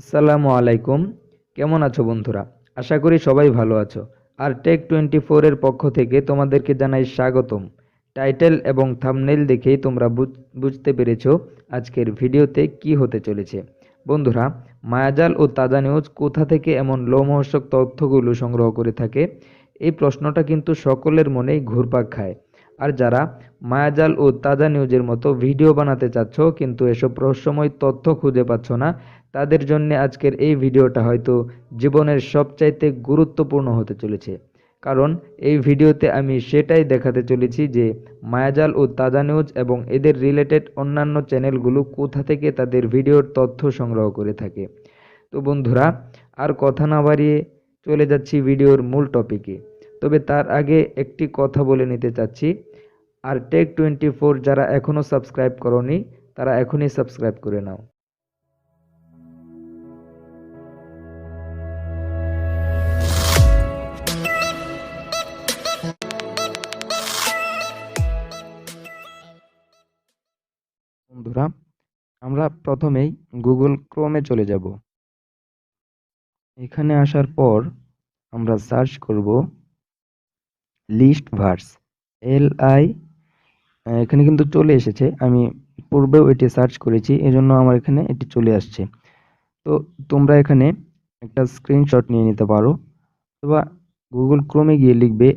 আসসালামু আলাইকুম। কেমন আছো বন্ধুরা? আশা করি সবাই ভালো আছো। আর টেক 24 এর পক্ষ থেকে তোমাদেরকে জানাই স্বাগতম। টাইটেল এবং থাম্বনেইল দেখেই তোমরা বুঝতে পেরেছো আজকের ভিডিওতে কি হতে চলেছে। বন্ধুরা, মায়াজাল ও তাজা নিউজ কোথা থেকে এমন লোমহর্ষক তথ্যগুলো সংগ্রহ করে থাকে? এই প্রশ্নটা কিন্তু সকলের মনেই ঘুরপাক খায়। আর যারা মায়াজাল ও তাজা নিউজের মতো ভিডিও বানাতে চাচ্ছ কিন্তু এসব রহস্যময় তথ্য খুঁজে পাচ্ছ না, তাদের জন্য আজকের এই ভিডিওটা হয়তো জীবনের সবচাইতে গুরুত্বপূর্ণ হতে চলেছে। কারণ এই ভিডিওতে আমি সেটাই দেখাতে চলেছি যে মায়াজাল ও তাজা নিউজ এবং এদের রিলেটেড অন্যান্য চ্যানেলগুলো কোথা থেকে তাদের ভিডিওর তথ্য সংগ্রহ করে থাকে। তো বন্ধুরা, আর কথা না বাড়িয়ে চলে যাচ্ছি ভিডিওর মূল টপিকে। তবে তার আগে একটি কথা বলে নিতে চাচ্ছি, আর টেক 24 যারা এখনও সাবস্ক্রাইব করোনি তারা এখনই সাবস্ক্রাইব করে নাও। বন্ধুরা, আমরা প্রথমেই গুগল ক্রোমে চলে যাব। এখানে আসার পর আমরা সার্চ করব লিস্ট ভার্স LI। এখানে কিন্তু চলে এসেছে, আমি পূর্বেও এটি সার্চ করেছি, এজন্য আমার এখানে এটি চলে আসছে। তো তোমরা এখানে একটা স্ক্রিনশট নিয়ে নিতে পারো, অথবা গুগল ক্রোমে গিয়ে লিখবে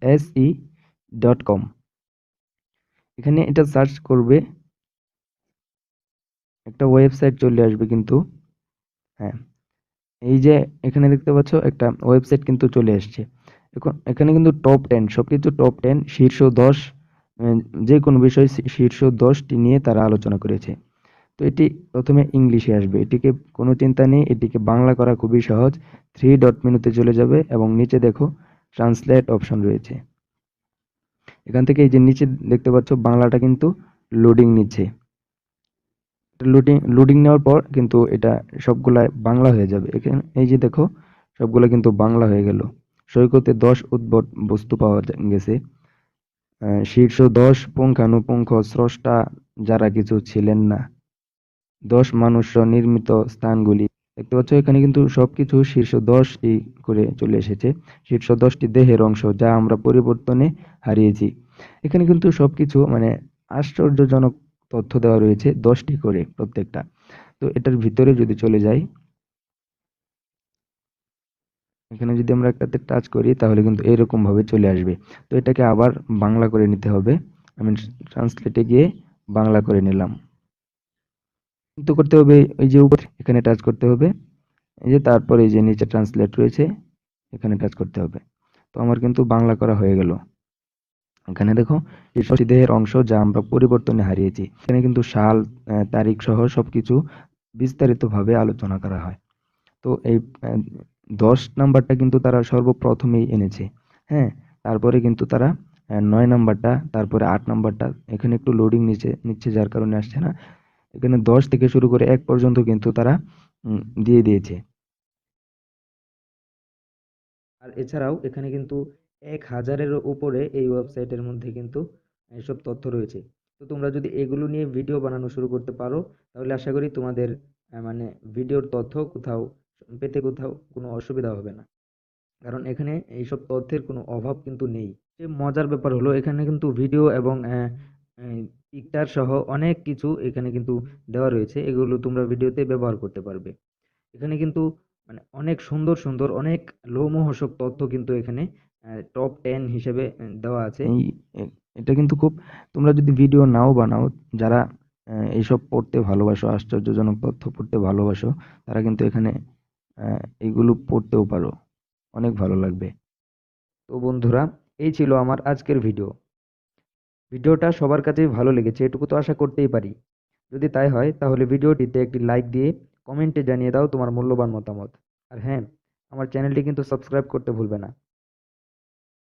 listverse.com। এখানে এটা সার্চ করবে, একটা ওয়েবসাইট চলে আসবে কিন্তু। হ্যাঁ, এই যে এখানে দেখতে পাচ্ছ একটা ওয়েবসাইট কিন্তু চলে আসছে। এখন এখানে কিন্তু টপ 10 সবকিছু টপ 10 শীর্ষ 10, যে কোনো বিষয় শীর্ষ 10টি নিয়ে তারা আলোচনা করেছে। তো এটি প্রথমে ইংলিশে আসবে, এটিকে কোনো চিন্তা নেই, এটিকে বাংলা করা খুবই সহজ। 3 ডট মেনুতে চলে যাবে এবং নিচে দেখো ট্রান্সলেট অপশন রয়েছে। এখান থেকে এই যে নিচে দেখতে পাচ্ছ বাংলাটা কিন্তু লোডিং নিচ্ছে। লোডিং নেওয়ার পর কিন্তু এটা সবগুলা বাংলা হয়ে যাবে। এখানে এই যে দেখো সবগুলা কিন্তু বাংলা হয়ে গেল। সৈকতে 10 উদ্ভট বস্তু পাওয়া গেছে। শীর্ষ 10 পুঙ্খানুপুঙ্খ স্রষ্টা যারা কিছু ছিলেন না। 10 মানুষ নির্মিত স্থানগুলি দেখতে পাচ্ছ, এখানে কিন্তু সবকিছু শীর্ষ 10টি করে চলে এসেছে। শীর্ষ 10টি দেহের অংশ যা আমরা পরিবর্তনে হারিয়েছি। এখানে কিন্তু সবকিছু মানে আশ্চর্যজনক তথ্য দেওয়া রয়েছে, 10টি করে প্রত্যেকটা। তো এটার ভিতরে যদি চলে যাই, এখানে যদি আমরা একটাতে টাচ করি তাহলে কিন্তু এরকম ভাবে চলে আসবে। তো এটাকে আবার বাংলা করে নিতে হবে। আমি ট্রান্সলেটে গিয়ে বাংলা করে নিলাম। কিন্তু করতে হবে এই যে উপর এখানে টাচ করতে হবে, এই যে তারপরে এই যে নিচে ট্রান্সলেট রয়েছে এখানে টাচ করতে হবে। তো আমার কিন্তু বাংলা করা হয়ে গেল। এখানে দেখো দেহের অংশ যা আমরা পরিবর্তনে হারিয়েছি। এখানে কিন্তু সাল, তারিখ সহ সবকিছু বিস্তারিতভাবে আলোচনা করা হয়। তো এই 10 নাম্বারটা কিন্তু তারা সর্বপ্রথমেই এনেছে। হ্যাঁ, তারপরে কিন্তু তারা 9 নাম্বারটা, তারপরে 8 নাম্বারটা এখানে একটু লোডিং নিচ্ছে যার কারণে আসছে না। এখানে 10 থেকে শুরু করে 1 পর্যন্ত কিন্তু তারা দিয়ে দিয়েছে। আর এছাড়াও এখানে কিন্তু 1000-এরও উপরে এই ওয়েবসাইটের মধ্যে কিন্তু এসব তথ্য রয়েছে। তো তোমরা যদি এগুলো নিয়ে ভিডিও বানানো শুরু করতে পারো তাহলে আশা করি তোমাদের মানে ভিডিওর তথ্য কোথাও কোনো অসুবিধা হবে না। কারণ এখানে এইসব তথ্যের কোনো অভাব কিন্তু নেই। যে মজার ব্যাপার হলো এখানে কিন্তু ভিডিও এবং পিকচার সহ অনেক কিছু এখানে কিন্তু দেওয়া রয়েছে, এগুলো তোমরা ভিডিওতে ব্যবহার করতে পারবে। এখানে কিন্তু মানে অনেক সুন্দর অনেক লোমহর্ষক তথ্য কিন্তু এখানে টপ 10 হিসেবে দেওয়া আছে। এটা কিন্তু খুব, তোমরা যদি ভিডিও নাও বানাও, যারা এইসব পড়তে ভালোবাসো, আশ্চর্যজনক তথ্য পড়তে ভালোবাসো, তারা কিন্তু এখানে এইগুলো পড়তেও পারো, অনেক ভালো লাগবে। তো বন্ধুরা, এই ছিল আমার আজকের ভিডিও। ভিডিওটা সবার কাছেই ভালো লেগেছে এটুকু তো আশা করতেই পারি। যদি তাই হয় তাহলে ভিডিওটিতে একটি লাইক দিয়ে কমেন্টে জানিয়ে দাও তোমার মূল্যবান মতামত। আর হ্যাঁ, আমার চ্যানেলটি কিন্তু সাবস্ক্রাইব করতে ভুলবে না।